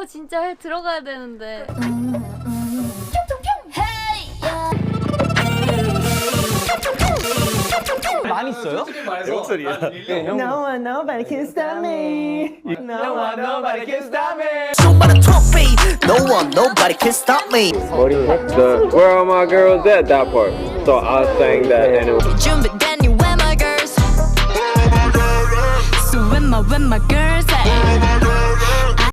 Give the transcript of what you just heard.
진짜 들어가야 되는데. 많이 써요? 내 목소리야. No one, nobody can stop me. No one, nobody can stop me. But a trophy. No one, nobody can stop me. The where are my girls at that part. So I sang that anyway. 준비된 you where my girls. So when my girls at.